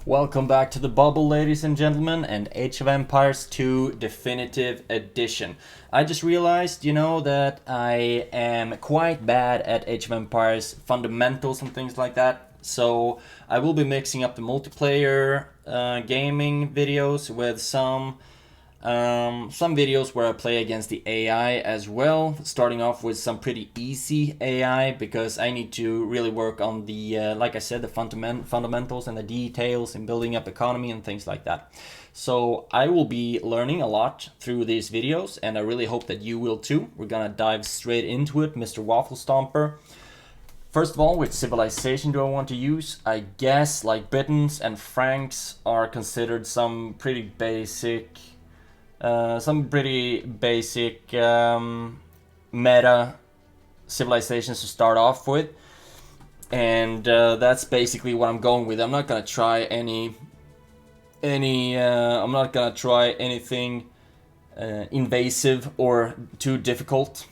Welcome back to the bubble, ladies and gentlemen, and Age of Empires 2 Definitive Edition. I just realized, that I am quite bad at Age of Empires fundamentals and things like that. So I will be mixing up the multiplayer gaming videos with some videos where I play against the AI as well, starting off with some pretty easy AI because I need to really work on the, like I said, the fundamentals and the details in building up economy and things like that. So I will be learning a lot through these videos, and I really hope that you will too. We're gonna dive straight into it, Mr. Waffle Stomper. First of all, which civilization do I want to use? I guess like Britons and Franks are considered some pretty basic meta civilizations to start off with, and that's basically what I'm going with. I'm not gonna try I'm not gonna try anything invasive or too difficult,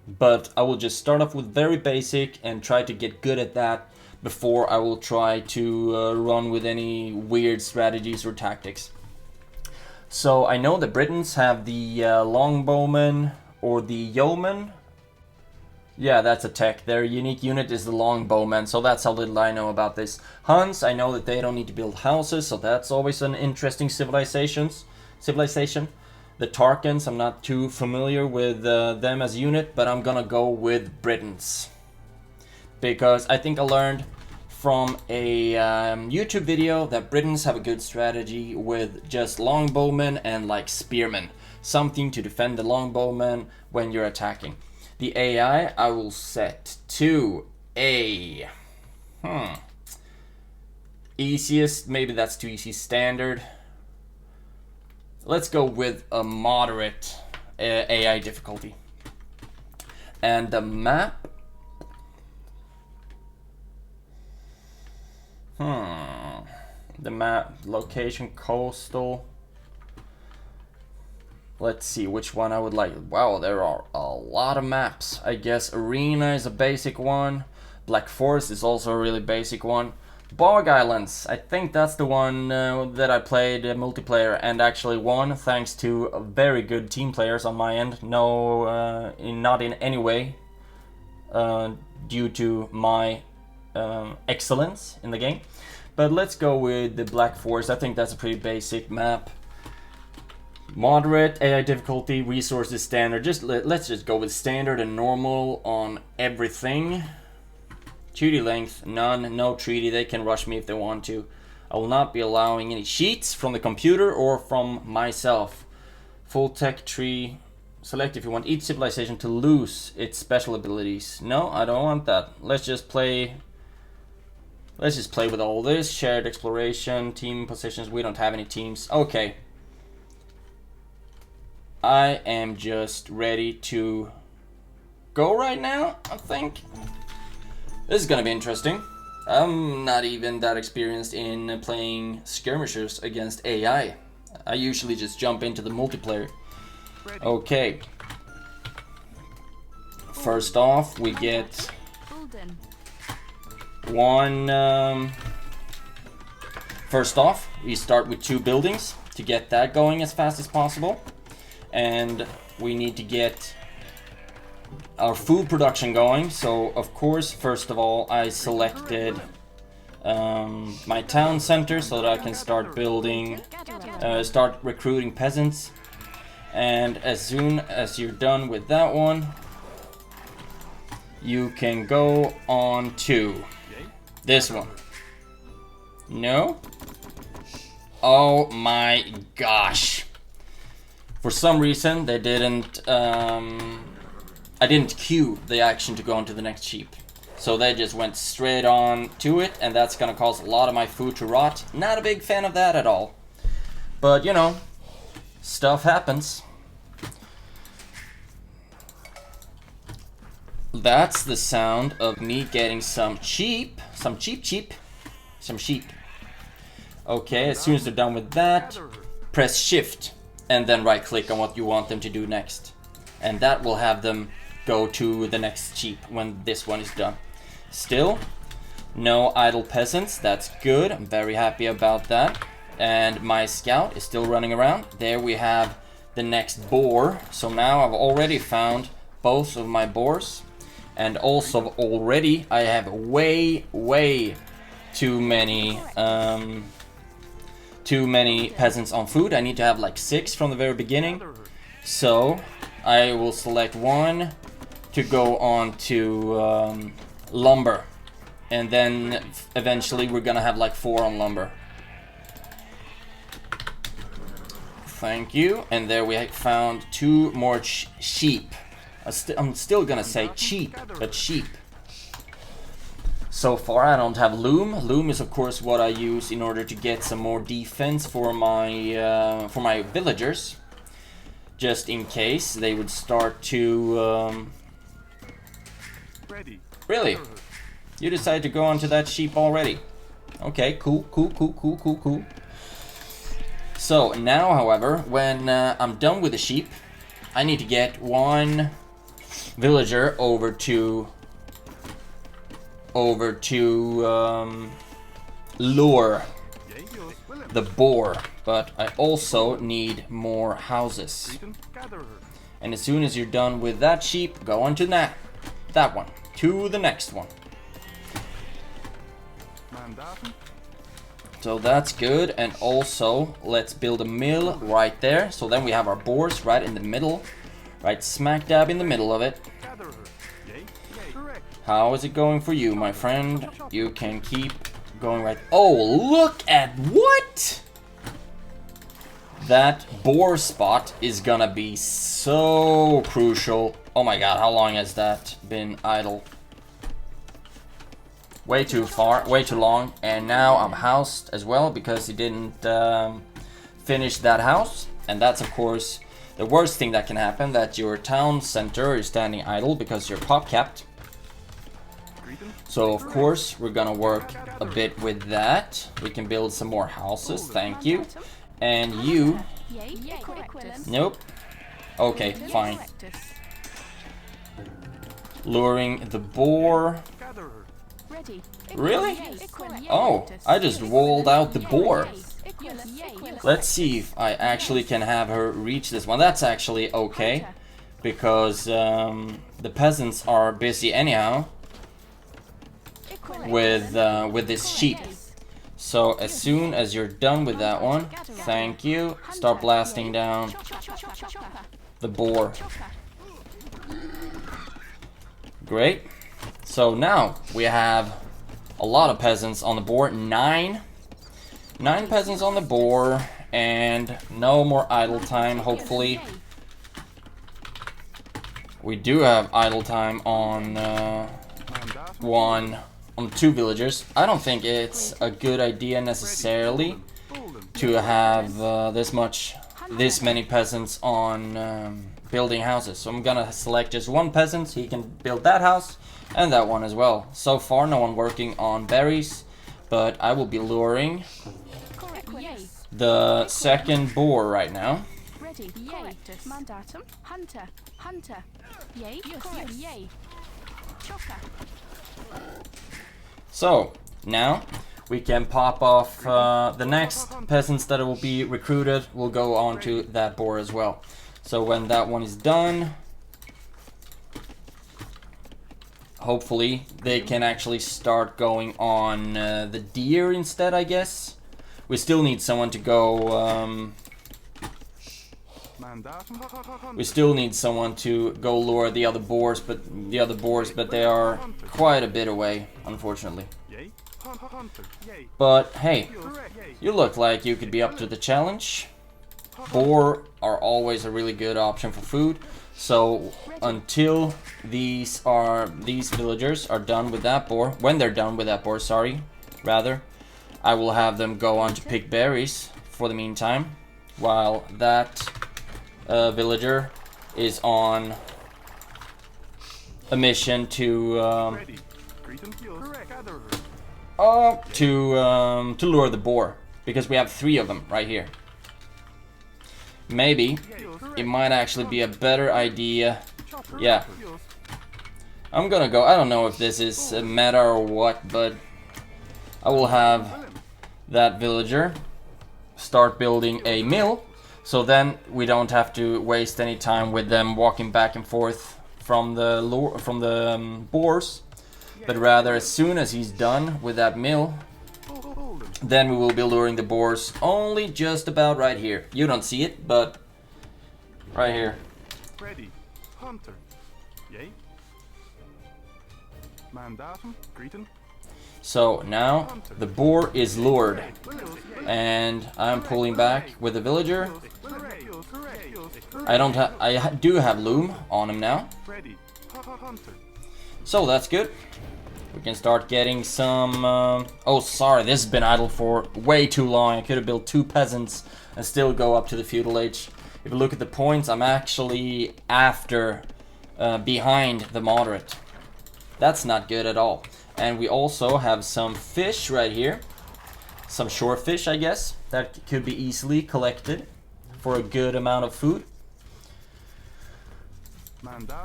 but I will just start off with very basic and try to get good at that before I will try to run with any weird strategies or tactics. So I know the Britons have the longbowmen or the yeomen. Yeah, that's a tech. Their unique unit is the longbowmen, so that's how little I know about this. Huns, I know that they don't need to build houses, so that's always an interesting civilization. The Tarkans, I'm not too familiar with them as a unit, but I'm gonna go with Britons. Because I think I learned from a YouTube video that Britons have a good strategy with just longbowmen and like spearmen. Something to defend the longbowmen when you're attacking. The AI I will set to a... easiest, maybe that's too easy, standard. Let's go with a moderate AI difficulty. And the map... The map, location, coastal. Let's see which one I would like. Wow, there are a lot of maps. I guess Arena is a basic one. Black Forest is also a really basic one. Bog Islands, I think that's the one that I played multiplayer and actually won thanks to very good team players on my end. No, not in any way due to my excellence in the game. But let's go with the Black Forest. I think that's a pretty basic map. Moderate AI difficulty, resources standard. Let's just go with standard and normal on everything. Treaty length, none. No treaty. They can rush me if they want to. I will not be allowing any cheats from the computer or from myself. Full tech tree. Select if you want each civilization to lose its special abilities. No, I don't want that. Let's just play with all this. Shared exploration, team positions. We don't have any teams. Okay. I am just ready to go right now, I think. This is gonna be interesting. I'm not even that experienced in playing skirmishers against AI. I usually just jump into the multiplayer. Okay. First off, we get one... First off, we start with 2 buildings to get that going as fast as possible. And we need to get our food production going. So, of course, first of all, I selected my town center so that I can start building, start recruiting peasants. And as soon as you're done with that one, you can go on to this one. No? Oh my gosh. For some reason, they didn't, I didn't queue the action to go on to the next sheep. So they just went straight on to it, and that's gonna cause a lot of my food to rot. Not a big fan of that at all. But, you know, stuff happens. That's the sound of me getting some sheep. Okay, as soon as they're done with that, press shift and then right click on what you want them to do next. And that will have them go to the next sheep when this one is done. Still, No idle peasants, that's good. I'm very happy about that. And my scout is still running around. There we have the next boar. So now I've already found both of my boars. And also already I have way too many peasants on food. I need to have like 6 from the very beginning. So I will select 1 to go on to lumber. And then eventually we're gonna have like 4 on lumber. Thank you. And there we found 2 more sheep. I'm still gonna say cheap, but sheep. So far I don't have loom. Loom is of course what I use in order to get some more defense for my villagers. Just in case they would start to... Really? You decided to go onto that sheep already? Okay, cool. So now, however, when I'm done with the sheep, I need to get 1 villager over to lure the boar, but I also need more houses. And as soon as you're done with that sheep, go on to that one, to the next one. So that's good, and also let's build a mill right there. So then we have our boars right in the middle, right smack dab in the middle of it. How is it going for you, my friend? You can keep going right... Oh, look at what? That boar spot is gonna be so crucial. Oh my god, how long has that been idle? Way too far, way too long. And now I'm housed as well because he didn't finish that house. And that's of course the worst thing that can happen, that your town center is standing idle because you're pop capped. So of course we're gonna work a bit with that. We can build some more houses, thank you. And you... Nope. Okay, fine. Luring the boar. Really? Oh, I just rolled out the boar. Let's see if I actually can have her reach this one. That's actually okay, because the peasants are busy anyhow with this sheep. So as soon as you're done with that one, thank you, start blasting down the boar. Great. So now we have a lot of peasants on the board. 9 peasants on the board, and no more idle time, hopefully. We do have idle time on 2 villagers. I don't think it's a good idea necessarily to have this many peasants on building houses. So I'm gonna select just 1 peasant so he can build that house and that one as well. So far no one working on berries, but I will be luring the second boar right now. So now we can pop off the next peasants that will be recruited. We'll go on to that boar as well. So when that one is done, hopefully they can actually start going on the deer instead, I guess. We still need someone to go... we still need someone to go lure the other boars, but they are quite a bit away, unfortunately. But hey, you look like you could be up to the challenge. Boar are always a really good option for food. So until these villagers are done with that boar, when they're done with that boar, rather, I will have them go on to pick berries for the meantime, while that villager is on a mission to lure the boar, because we have 3 of them right here. Maybe it might actually be a better idea. Yeah, I'm gonna go. I don't know if this is a meta or what, but I will have that villager start building a mill, so then we don't have to waste any time with them walking back and forth from the boars, but rather as soon as he's done with that mill, then we will be luring the boars only just about right here. You don't see it, but right here. Ready, hunter. Yay. Mandatum, greeting. So now the boar is lured, and I'm pulling back with the villager. I do have loom on him now, so that's good. We can start getting some. Oh, sorry, this has been idle for way too long. I could have built 2 peasants and still go up to the feudal age. If you look at the points, I'm actually behind the moderate. That's not good at all. And we also have some fish right here. Some shore fish, I guess, that could be easily collected for a good amount of food.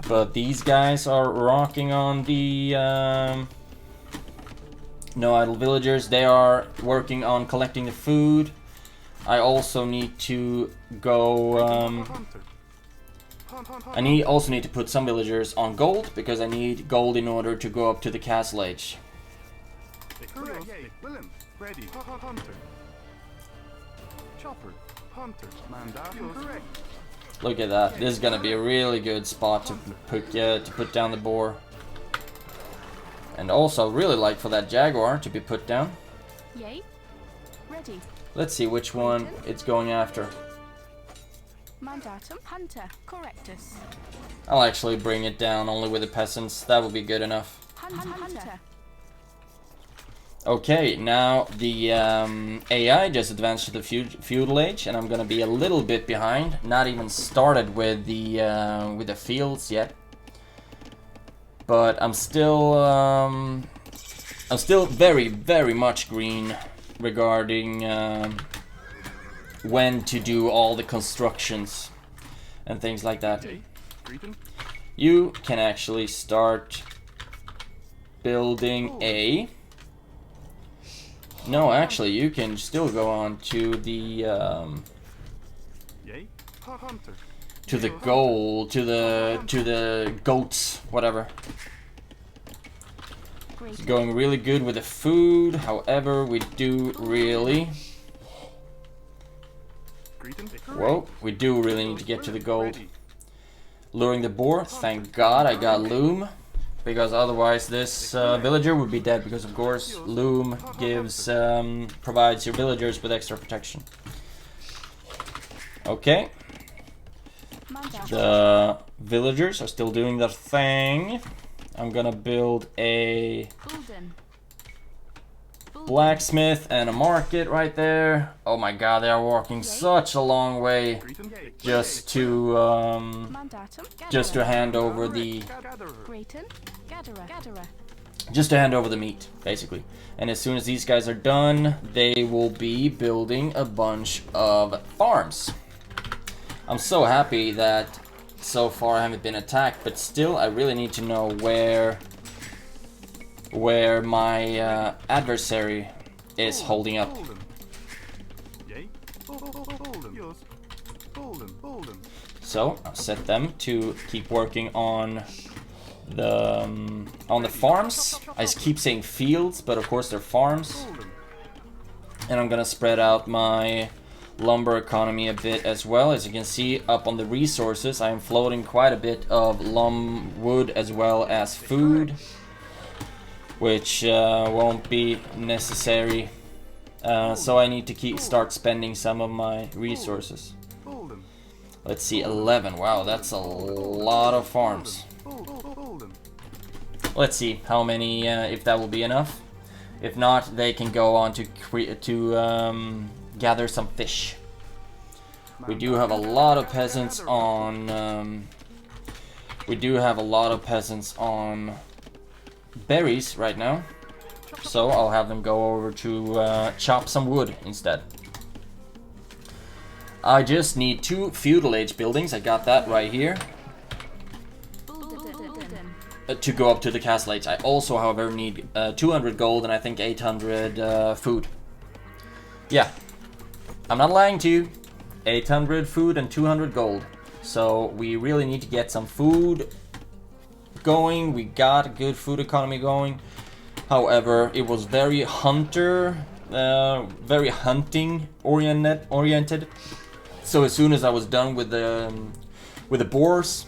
But these guys are rocking on the no idle villagers. They are working on collecting the food. I also need to go I also need to put some villagers on gold, because I need gold in order to go up to the castle age. Look at that. This is gonna be a really good spot to put down the boar. And also really like for that jaguar to be put down. Yay. Ready. Let's see which one it's going after. Mandatum hunter correctus. I'll actually bring it down only with the peasants. That will be good enough. Hunter. Okay, now the AI just advanced to the feudal age, and I'm gonna be a little bit behind. Not even started with the fields yet, but I'm still very, very much green regarding when to do all the constructions and things like that. You can actually start building a... No, actually, you can still go on to the gold, to the goats, whatever. It's going really good with the food. However, we do really... Whoa, we do really need to get to the gold. Luring the boar. Thank God I got loom, because otherwise this villager would be dead, because of course loom gives provides your villagers with extra protection. Okay. The villagers are still doing their thing. I'm gonna build a blacksmith and a market right there. Oh my god, they are walking such a long way just to hand over the meat, basically. And as soon as these guys are done, they will be building a bunch of farms. I'm so happy that so far I haven't been attacked, but still I really need to know where my adversary is holding up. So I'll set them to keep working on the farms. I keep saying fields, but of course they're farms. And I'm gonna spread out my lumber economy a bit as well. As you can see up on the resources, I am floating quite a bit of wood as well as food, which won't be necessary. So I need to start spending some of my resources. Let's see, 11. Wow, that's a lot of farms. Let's see how many, if that will be enough. If not, they can go on to gather some fish. We do have a lot of peasants on. Berries right now, so I'll have them go over to chop some wood instead. I just need 2 feudal age buildings. I got that right here. to go up to the Castle Age. I also, however, need 200 gold and I think 800 food. Yeah, I'm not lying to you. 800 food and 200 gold. So we really need to get some food going. We got a good food economy going. However, it was very very hunting oriented. So as soon as I was done with the boars,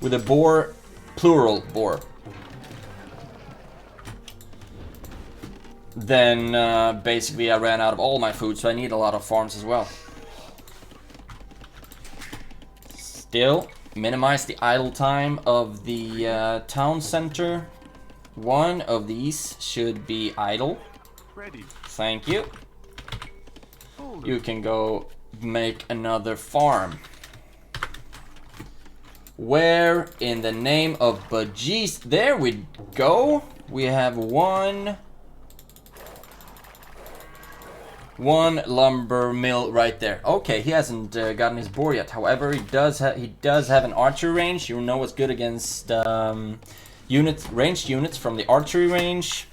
with the boar, plural boar, then basically I ran out of all my food, so I need a lot of farms as well. Still, minimize the idle time of the town center. One of these should be idle. Ready. Thank you. Hold You can go make another farm. Where in the name of bejeez? There we go. We have one lumber mill right there. Okay, he hasn't gotten his boar yet. However, he does have an archery range. You know what's good against ranged units from the archery range?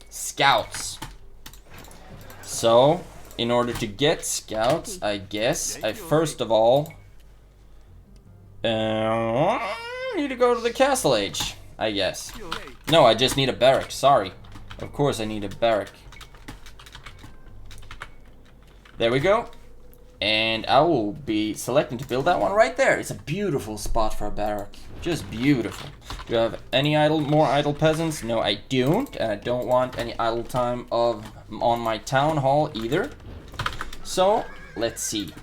Scouts. So, in order to get scouts, I guess I first of all need to go to the Castle Age, I guess. No, I just need a barrack, sorry. Of course I need a barrack. There we go. And I will be selecting to build that one right there. It's a beautiful spot for a barrack. Just beautiful. Do I have any more idle peasants? No, I don't. And I don't want any idle time on my town hall either. So, let's see.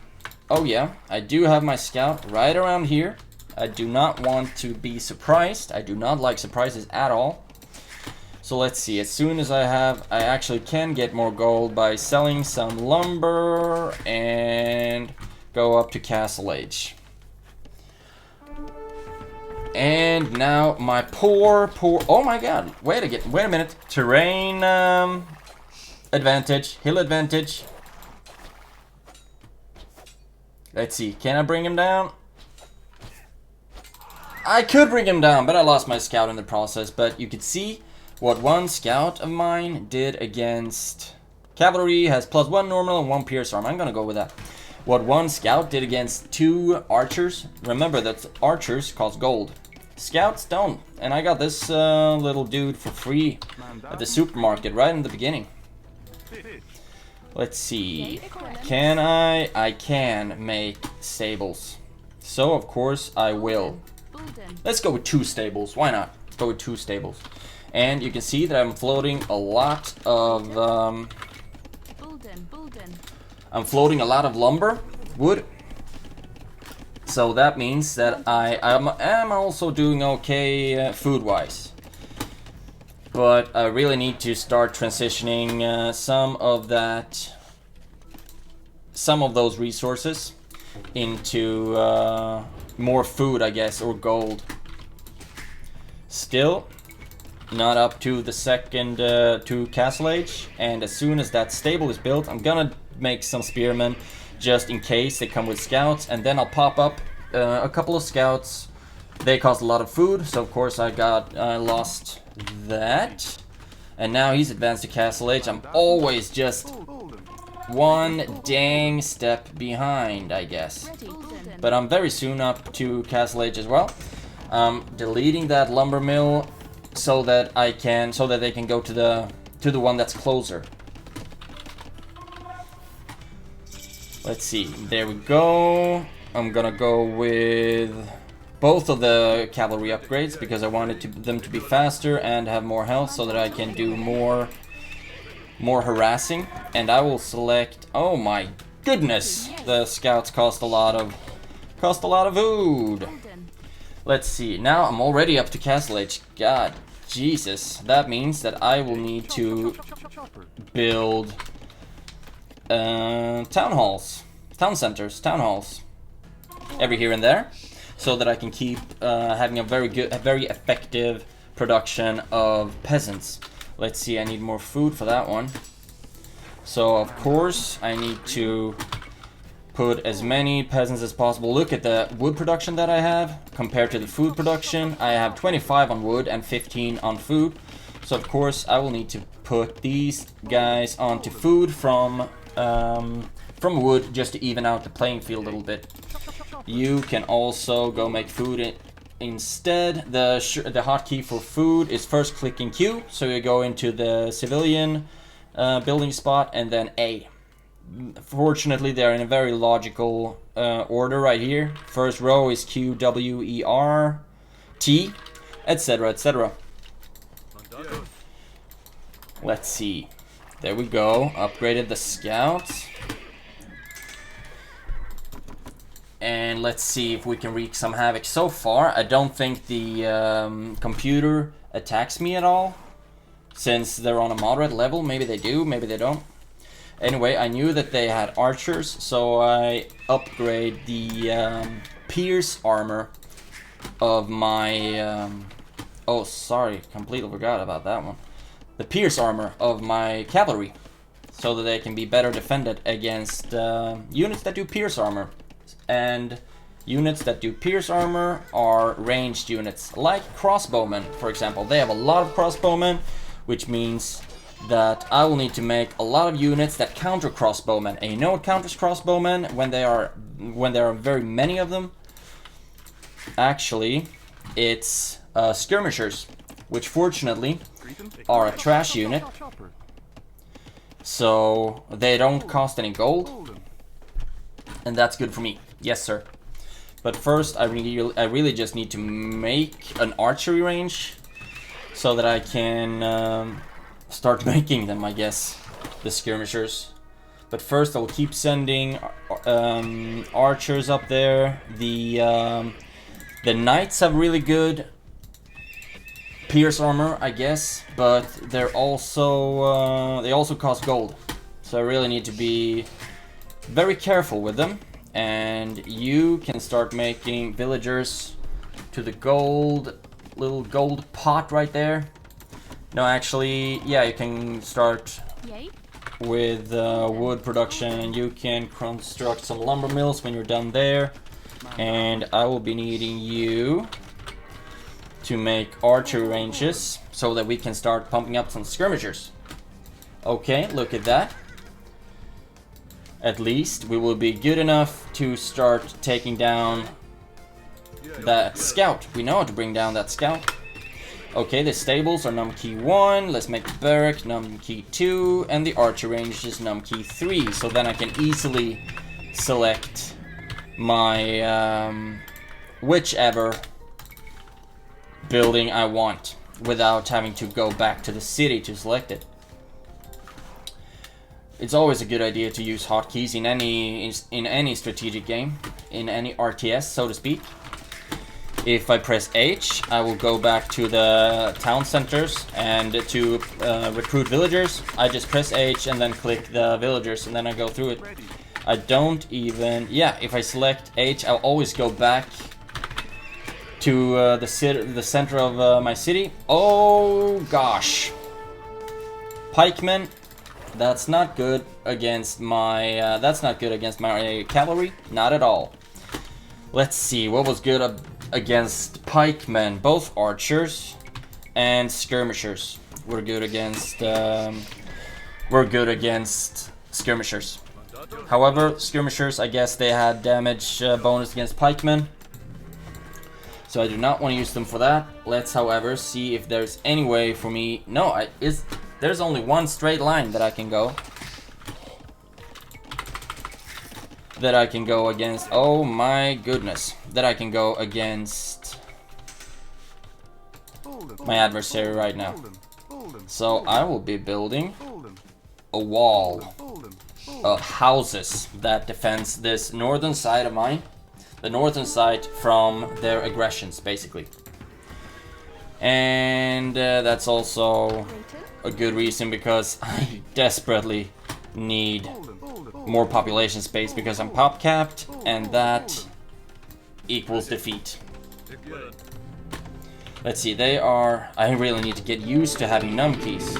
Oh yeah, I do have my scout right around here. I do not want to be surprised. I do not like surprises at all. So let's see, as soon as I actually can get more gold by selling some lumber and go up to Castle Age. And now my poor, oh my god, wait a minute. Terrain advantage, hill advantage. Let's see, can I bring him down? I could bring him down, but I lost my scout in the process. But you could see what one scout of mine did against cavalry. Has +1 normal and 1 pierce arm. I'm gonna go with that. What one scout did against 2 archers. Remember that archers cost gold. Scouts don't. And I got this little dude for free at the supermarket right in the beginning. Let's see. Can I? I can make stables. So of course I will. Let's go with 2 stables. Why not? Let's go with 2 stables. And you can see that I'm floating a lot of lumber, wood. So that means that I am also doing okay food-wise. But I really need to start transitioning some of those resources into more food, I guess, or gold. Still not up to the second to Castle Age, and as soon as that stable is built, I'm gonna make some spearmen just in case they come with scouts, and then I'll pop up a couple of scouts. They cost a lot of food, so of course I lost that, and now he's advanced to Castle Age. I'm always just one dang step behind, I guess, but I'm very soon up to Castle Age as well. Deleting that lumber mill so that they can go to the one that's closer. Let's see. There we go. I'm gonna go with both of the cavalry upgrades because I wanted them to be faster and have more health so that I can do more harassing. And I will select. Oh my goodness! The scouts cost a lot of food. Let's see, now I'm already up to Castle Age. God, Jesus. That means that I will need to build town halls, town centers, town halls every here and there, so that I can keep having a very effective production of peasants. Let's see, I need more food for that one. So of course I need to put as many peasants as possible. Look at the wood production that I have compared to the food production. I have 25 on wood and 15 on food. So of course I will need to put these guys onto food from wood just to even out the playing field a little bit. You can also go make food instead. The hotkey for food is first clicking Q, so you go into the civilian building spot and then A. Fortunately, they're in a very logical order right here. First row is Q, W, E, R, T, etc., etc. Let's see. There we go. Upgraded the scouts. And let's see if we can wreak some havoc. So far, I don't think the computer attacks me at all, since they're on a moderate level. Maybe they do, maybe they don't. Anyway, I knew that they had archers, so I upgrade the pierce armor of my... oh, sorry, completely forgot about that one. The pierce armor of my cavalry, so that they can be better defended against units that do pierce armor. And units that do pierce armor are ranged units, like crossbowmen, for example. They have a lot of crossbowmen, which means that I will need to make a lot of units that counter crossbowmen. And you know what counters crossbowmen when there are very many of them? Actually, it's skirmishers, which fortunately are a trash unit, so they don't cost any gold, and that's good for me. Yes, sir. But first, I really just need to make an archery range so that I can start making them, I guess, the skirmishers. But first, I'll keep sending archers up there. The knights have really good pierce armor, I guess, but they're also they also cost gold. So I really need to be very careful with them. And you can start making villagers to the little gold pot right there. No, actually, yeah, you can start with wood production, and you can construct some lumber mills when you're done there. And I will be needing you to make archery ranges so that we can start pumping up some skirmishers. Okay, look at that. At least we will be good enough to start taking down that scout. We know how to bring down that scout. Okay, the stables are num key 1. Let's make the barrack num key 2. And the archer range is num key 3. So then I can easily select my whichever building I want without having to go back to the city to select it. It's always a good idea to use hotkeys in any strategic game, in any RTS, so to speak. If I press H, I will go back to the town centers, and to recruit villagers, I just press H and then click the villagers, and then I go through it. I don't even... yeah, if I select H, I'll always go back to the center of my city. Oh gosh. Pikemen. That's not good against my cavalry, not at all. Let's see, what was good against pikemen? Both archers and skirmishers were good against skirmishers. However, skirmishers, I guess they had damage bonus against pikemen, so I do not want to use them for that. Let's, however, see if there's any way for me. No, there's only one straight line that I can go. Against. Oh my goodness. That I can go against my adversary right now. So I will be building a wall of houses that defends this northern side of mine. The northern side from their aggressions, basically. And that's also a good reason, because I desperately need more population space because I'm pop capped, and that equals defeat. Let's see, I really need to get used to having num keys.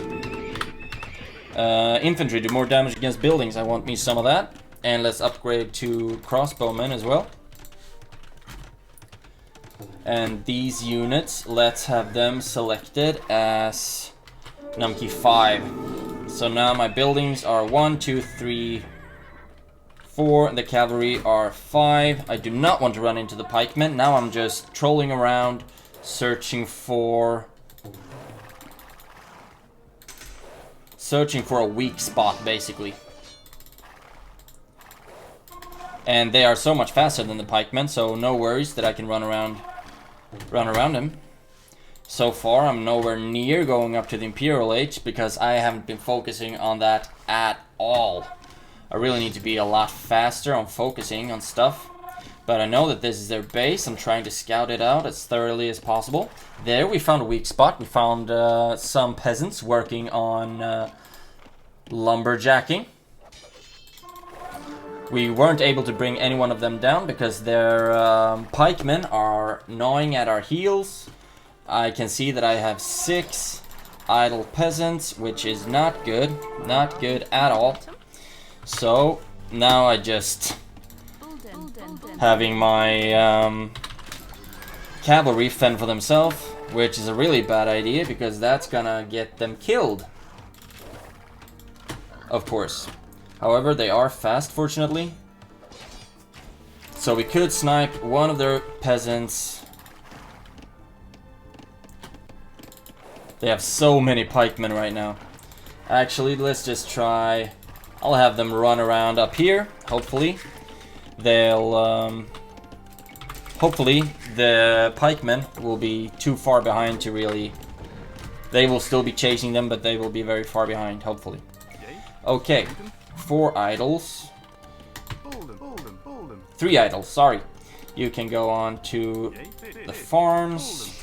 Infantry do more damage against buildings. I want me some of that. And let's upgrade to crossbowmen as well. And these units, let's have them selected as numkey 5. So now my buildings are 1, 2, 3, 4. The cavalry are 5. I do not want to run into the pikemen. Now I'm just trolling around, searching for a weak spot, basically. And they are so much faster than the pikemen, so no worries that I can run around him. So far, I'm nowhere near going up to the Imperial Age because I haven't been focusing on that at all. I really need to be a lot faster on focusing on stuff. But I know that this is their base. I'm trying to scout it out as thoroughly as possible. There we found a weak spot. We found some peasants working on lumberjacking. We weren't able to bring any one of them down because their pikemen are gnawing at our heels. I can see that I have 6 idle peasants, which is not good. Not good at all. So now I just having my cavalry fend for themselves, which is a really bad idea because that's gonna get them killed. Of course. However, they are fast, fortunately. So we could snipe one of their peasants. They have so many pikemen right now. Actually, let's just try. I'll have them run around up here. Hopefully, they'll. Hopefully, the pikemen will be too far behind to really. They will still be chasing them, but they will be very far behind. Hopefully. Okay, 4 idols. 3 idols. Sorry. You can go on to the farms.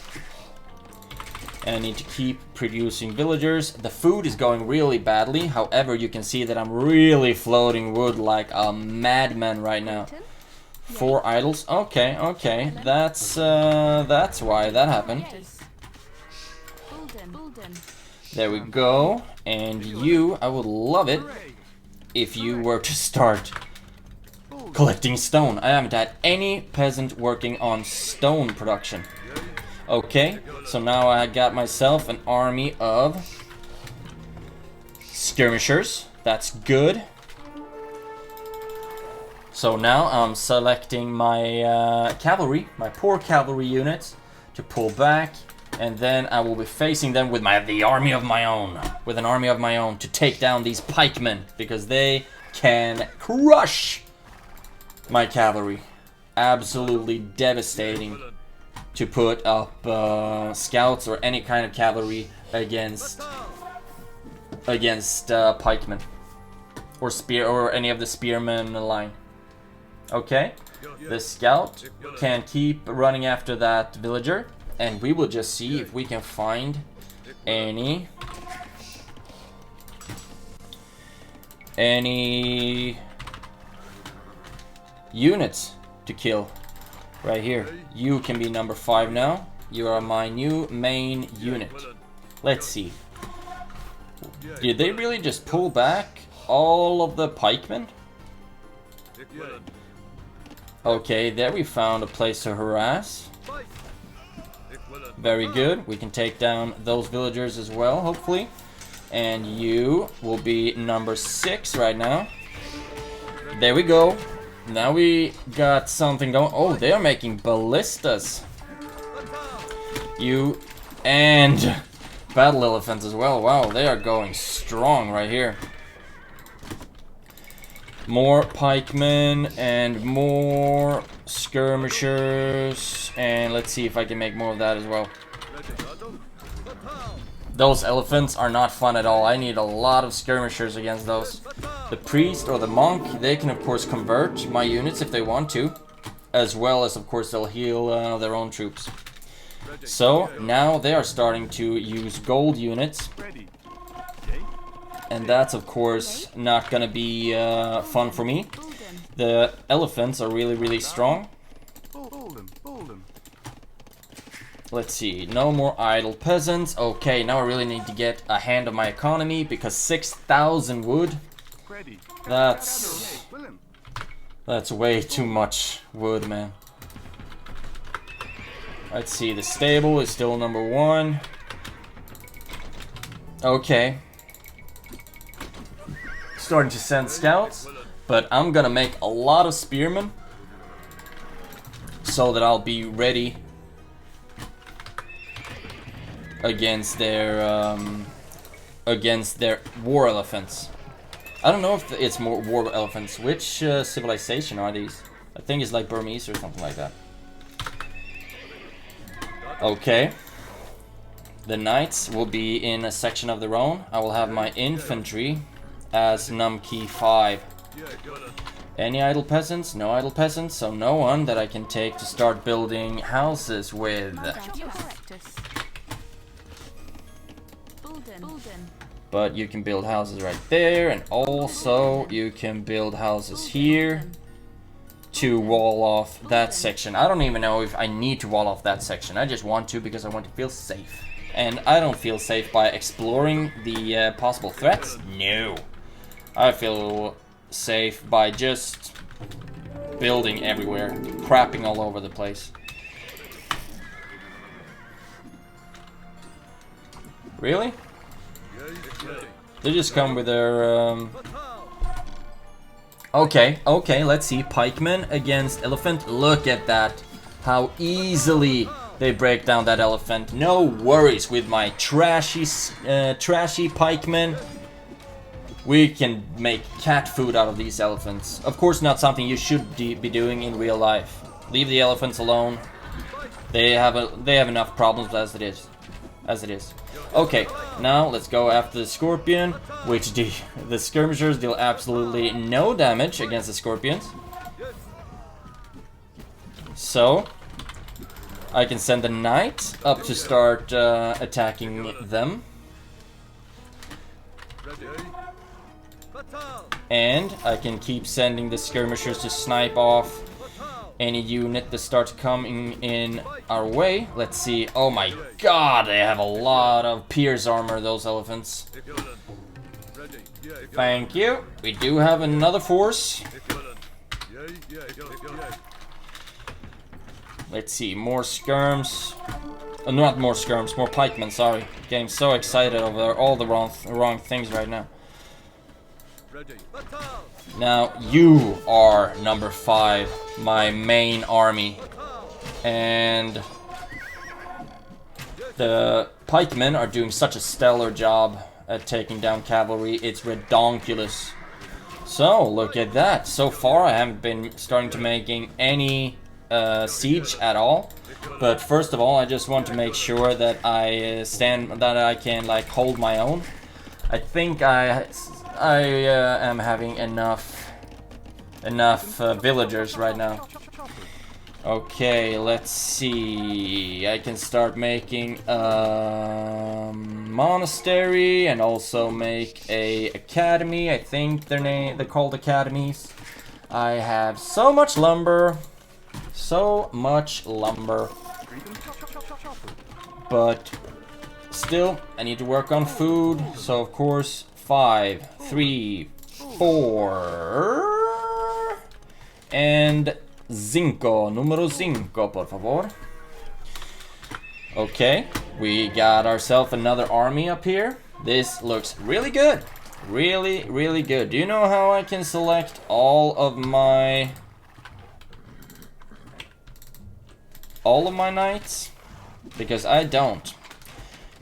And I need to keep producing villagers. The food is going really badly. However, you can see that I'm really floating wood like a madman right now. 4 idols. Okay, okay. That's why that happened. There we go. And you, I would love it if you were to start collecting stone. I haven't had any peasant working on stone production. Okay, so now I got myself an army of skirmishers. That's good. So now I'm selecting my cavalry, my poor cavalry units, to pull back, and then I will be facing them with the army of my own, with an army of my own to take down these pikemen because they can crush my cavalry. Absolutely devastating to put up scouts or any kind of cavalry against pikemen or spear or any of the spearmen line. Okay, the scout can keep running after that villager, and we will just see if we can find any units to kill. Right here. You can be number 5 now. You are my new main unit. Let's see. Did they really just pull back all of the pikemen? Okay, there we found a place to harass. Very good. We can take down those villagers as well, hopefully. And you will be number 6 right now. There we go. Now we got something going. Oh, they are making ballistas. You and battle elephants as well. Wow, they are going strong right here. More pikemen and more skirmishers. And let's see if I can make more of that as well. Those elephants are not fun at all. I need a lot of skirmishers against those. The priest or the monk, they can of course convert my units if they want to. As well as of course they'll heal their own troops. So now they are starting to use gold units. And that's of course not gonna be fun for me. The elephants are really strong. Let's see, no more idle peasants. Okay, now I really need to get a hand of my economy because 6,000 wood. That's That's way too much wood, man. Let's see, the stable is still number 1. Okay. Starting to send scouts, but I'm gonna make a lot of spearmen so that I'll be ready against their war elephants. I don't know if it's more war elephants. Which civilization are these? I think it's like Burmese or something like that. Okay. The knights will be in a section of their own. I will have my infantry as num key 5. Any idle peasants? No idle peasants, so no one that I can take to start building houses with. But you can build houses right there, and also you can build houses here to wall off that section. I don't even know if I need to wall off that section. I just want to because I want to feel safe. And I don't feel safe by exploring the possible threats. No. I feel safe by just building everywhere, crapping all over the place. Really? They just come with their Okay, let's see. Pikemen against elephant. Look at that. How easily they break down that elephant. No worries with my trashy pikemen. We can make cat food out of these elephants. Of course, not something you should be doing in real life. Leave the elephants alone. They have enough problems as it is. Okay, now let's go after the scorpion, which the skirmishers deal absolutely no damage against the scorpions. So I can send the knight up to start attacking them. And I can keep sending the skirmishers to snipe off any unit that starts coming in our way. Let's see. Oh my god, they have a lot of pierce armor, those elephants. Thank you. We do have another force. Let's see, more skirms. Not more skirms, more pikemen, sorry. Getting so excited over all the wrong things right now. Now, you are number 5, my main army. And the pikemen are doing such a stellar job at taking down cavalry, it's redonkulous. So, look at that. So far, I haven't been starting to making any siege at all. But first of all, I just want to make sure that I can like hold my own. I think I am having enough villagers right now. Okay, let's see. I can start making a monastery and also make a academy. I think they're called academies. I have so much lumber. But still, I need to work on food. So of course, 5, 3, 4, and cinco, número 5, por favor. Okay, we got ourselves another army up here. This looks really good. Really, really good. Do you know how I can select all of my knights? Because I don't.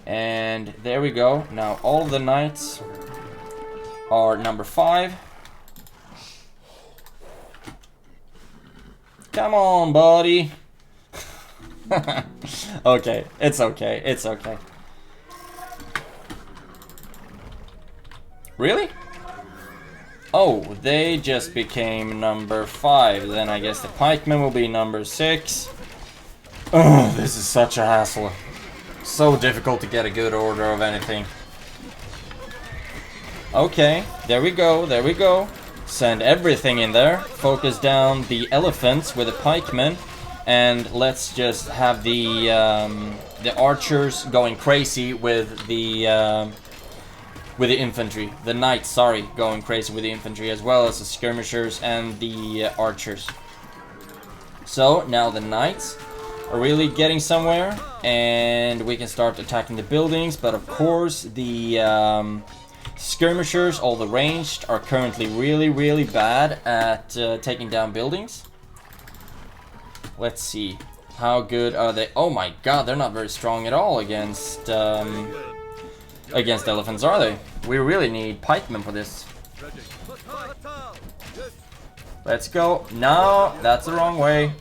And there we go. Now all of the knights are number 5. Come on, buddy. Okay, it's okay. It's okay. Really? Oh, they just became number 5. Then I guess the pikemen will be number 6. Oh, this is such a hassle. So difficult to get a good order of anything. Okay, there we go, there we go. Send everything in there. Focus down the elephants with the pikemen. And let's just have the archers going crazy with the with the infantry. The knights, sorry, going crazy with the infantry, as well as the skirmishers and the archers. So now the knights are really getting somewhere, and we can start attacking the buildings. But of course, the skirmishers, all the ranged, are currently really bad at taking down buildings. Let's see, how good are they? Oh my god, they're not very strong at all against elephants, are they? We really need pikemen for this. Let's go. No, that's the wrong way.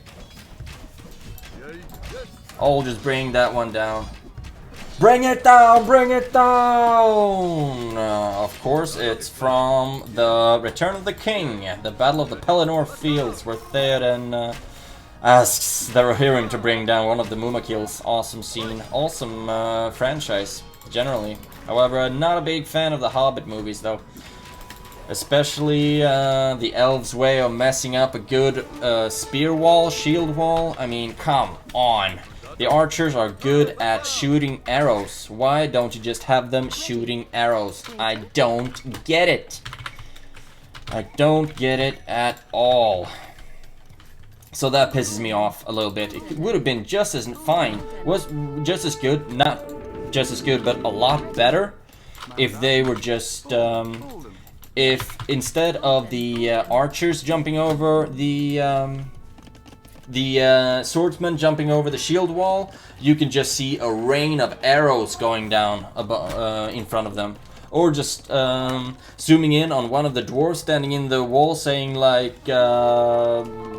I'll just bring that one down. Bring it down! Bring it down! Of course, it's from the Return of the King, the Battle of the Pelennor Fields, where Theoden asks the Rohirrim to bring down one of the Mumakils. Awesome scene. Awesome franchise, generally. However, not a big fan of the Hobbit movies, though. Especially the elves' way of messing up a good spear wall, shield wall. I mean, come on. The archers are good at shooting arrows. Why don't you just have them shooting arrows? I don't get it. I don't get it at all. So that pisses me off a little bit. It would have been just as fine. Was just as good, not just as good, but a lot better if they were just if instead of the archers jumping over the swordsman jumping over the shield wall, you can just see a rain of arrows going down in front of them. Or just zooming in on one of the dwarves standing in the wall saying like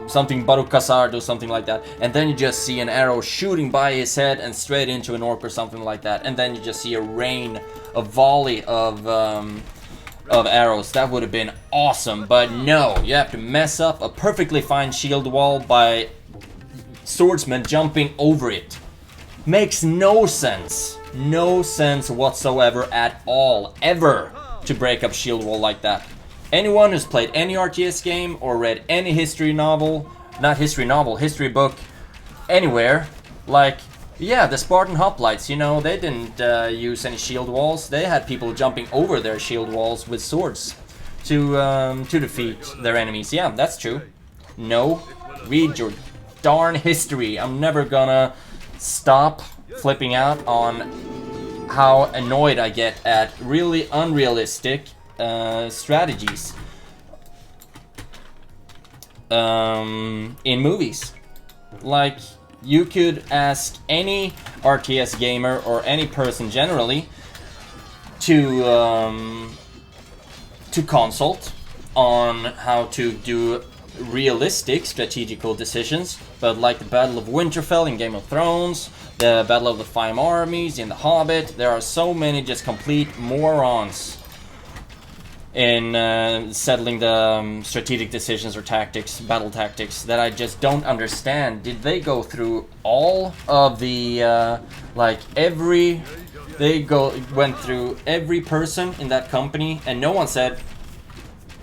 something Baruch Kasard or something like that. And then you just see an arrow shooting by his head and straight into an orc or something like that. And then you just see a rain, a volley of arrows. That would have been awesome. But no, you have to mess up a perfectly fine shield wall by swordsmen jumping over it. Makes no sense. No sense whatsoever at all, ever, to break up shield wall like that. Anyone who's played any RTS game or read any history novel, not history novel, history book, anywhere, like, yeah, the Spartan hoplites, you know, they didn't use any shield walls. They had people jumping over their shield walls with swords to defeat their enemies. Yeah, that's true. No, read your darn history. I'm never gonna stop flipping out on how annoyed I get at really unrealistic strategies in movies. Like, you could ask any RTS gamer or any person generally to consult on how to do realistic strategical decisions, but like the Battle of Winterfell in Game of Thrones, the Battle of the Five Armies in The Hobbit, there are so many just complete morons in settling the strategic decisions or tactics, battle tactics, that I just don't understand. Did they go through all of the, went through every person in that company, and no one said,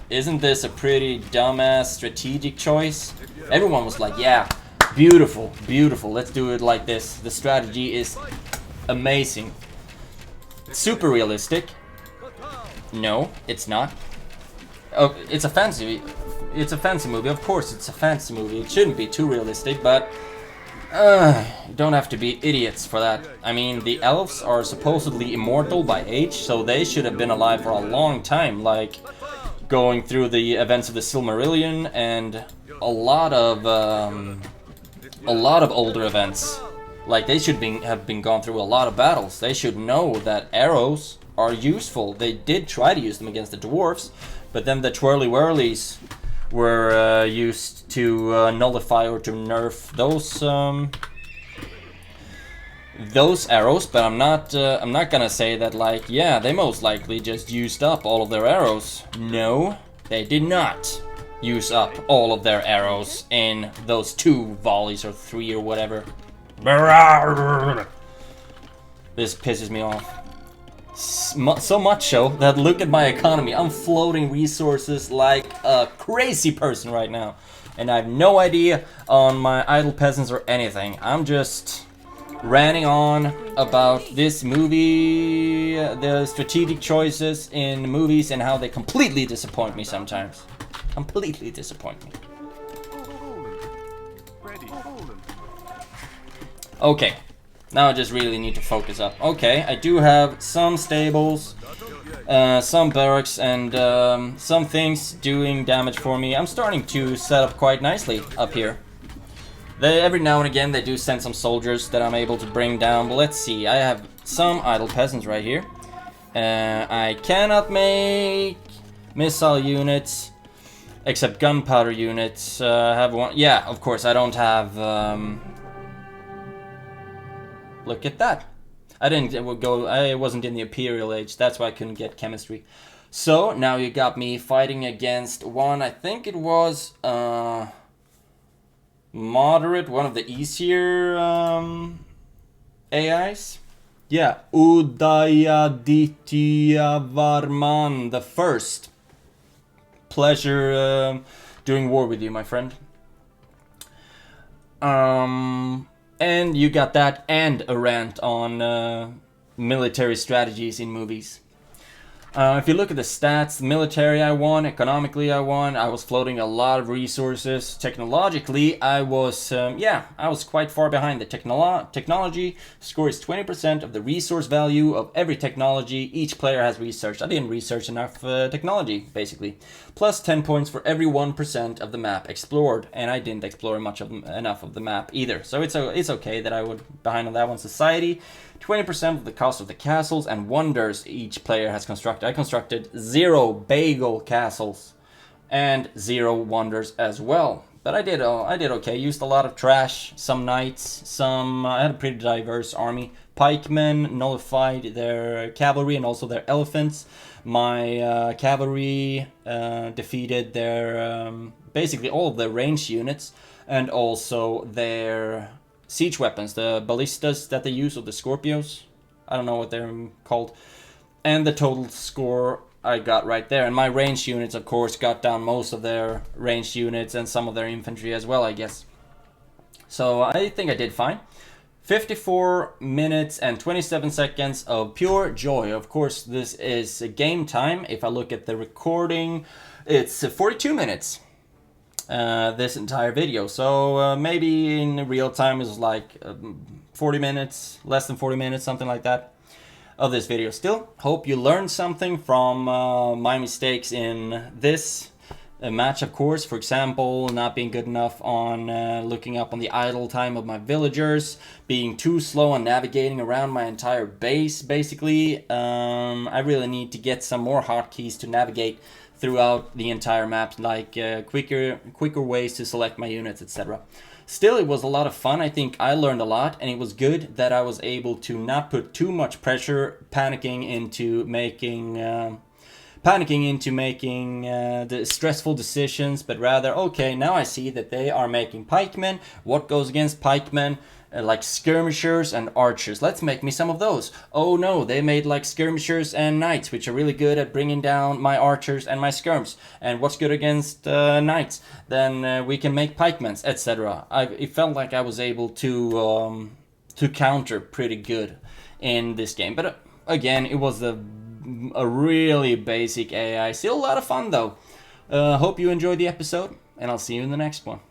isn't this a pretty dumbass strategic choice? Everyone was like, yeah, beautiful, beautiful, let's do it like this. The strategy is amazing. Super realistic. No, it's not. Oh, it's a fantasy movie, of course it's a fantasy movie. It shouldn't be too realistic, but you don't have to be idiots for that. I mean, the elves are supposedly immortal by age, so they should have been alive for a long time, like going through the events of the Silmarillion and a lot of older events. Like, they should have been gone through a lot of battles. They should know that arrows are useful. They did try to use them against the dwarves, but then the twirly-whirlies were used to nullify or to nerf those arrows. But I'm not gonna say that, like, yeah, they most likely just used up all of their arrows. No, they did not use up all of their arrows in those 2 volleys or 3 or whatever. This pisses me off. So much so that look at my economy. I'm floating resources like a crazy person right now. And I have no idea on my idle peasants or anything. I'm just ranting on about this movie, the strategic choices in movies, and how they completely disappoint me sometimes. Completely disappoint me. Ready. Hold 'em. Okay, now I just really need to focus up. Okay, I do have some stables, some barracks, and some things doing damage for me. I'm starting to set up quite nicely up here. Every now and again they do send some soldiers that I'm able to bring down, but let's see. I have some idle peasants right here. I cannot make missile units, except gunpowder units. I have one. Yeah, of course I don't have. Look at that. I wasn't in the Imperial Age. That's why I couldn't get chemistry. So now you got me fighting against one. I think it was moderate, one of the easier AIs. Yeah, Udayaditya Varman the First. Pleasure doing war with you, my friend. And you got that and a rant on military strategies in movies. If you look at the stats, the military I won, economically I won, I was floating a lot of resources. Technologically, I was quite far behind. The technology score is 20% of the resource value of every technology each player has researched. I didn't research enough technology, basically. Plus 10 points for every 1% of the map explored, and I didn't explore enough of the map either. So it's okay that I was behind on that one. Society, 20% of the cost of the castles and wonders each player has constructed. I constructed 0 bagel castles and 0 wonders as well. But I did okay. Used a lot of trash, some knights, I had a pretty diverse army. Pikemen nullified their cavalry and also their elephants. My cavalry defeated their basically all of their ranged units and also their siege weapons, the ballistas that they use, or the Scorpios. I don't know what they're called. And the total score I got right there. And my ranged units, of course, got down most of their ranged units and some of their infantry as well, I guess. So I think I did fine. 54 minutes and 27 seconds of pure joy. Of course, this is game time. If I look at the recording, it's 42 minutes. This entire video, so maybe in real time is like 40 minutes, less than 40 minutes, something like that, of this video. Still, hope you learned something from my mistakes in this match, of course. For example, not being good enough on looking up on the idle time of my villagers, being too slow on navigating around my entire base, basically. I really need to get some more hotkeys to navigate throughout the entire map, like quicker ways to select my units, etc. Still, it was a lot of fun. I think I learned a lot, and it was good that I was able to not put too much pressure, panicking into making the stressful decisions, but rather, okay, now I see that they are making pikemen. What goes against pikemen? Like skirmishers and archers. Let's make me some of those. Oh no, they made like skirmishers and knights, which are really good at bringing down my archers and my skirms. And what's good against knights? Then we can make pikemen, etc. It felt like I was able to counter pretty good in this game. But again, it was a really basic AI. Still a lot of fun though. Hope you enjoyed the episode, and I'll see you in the next one.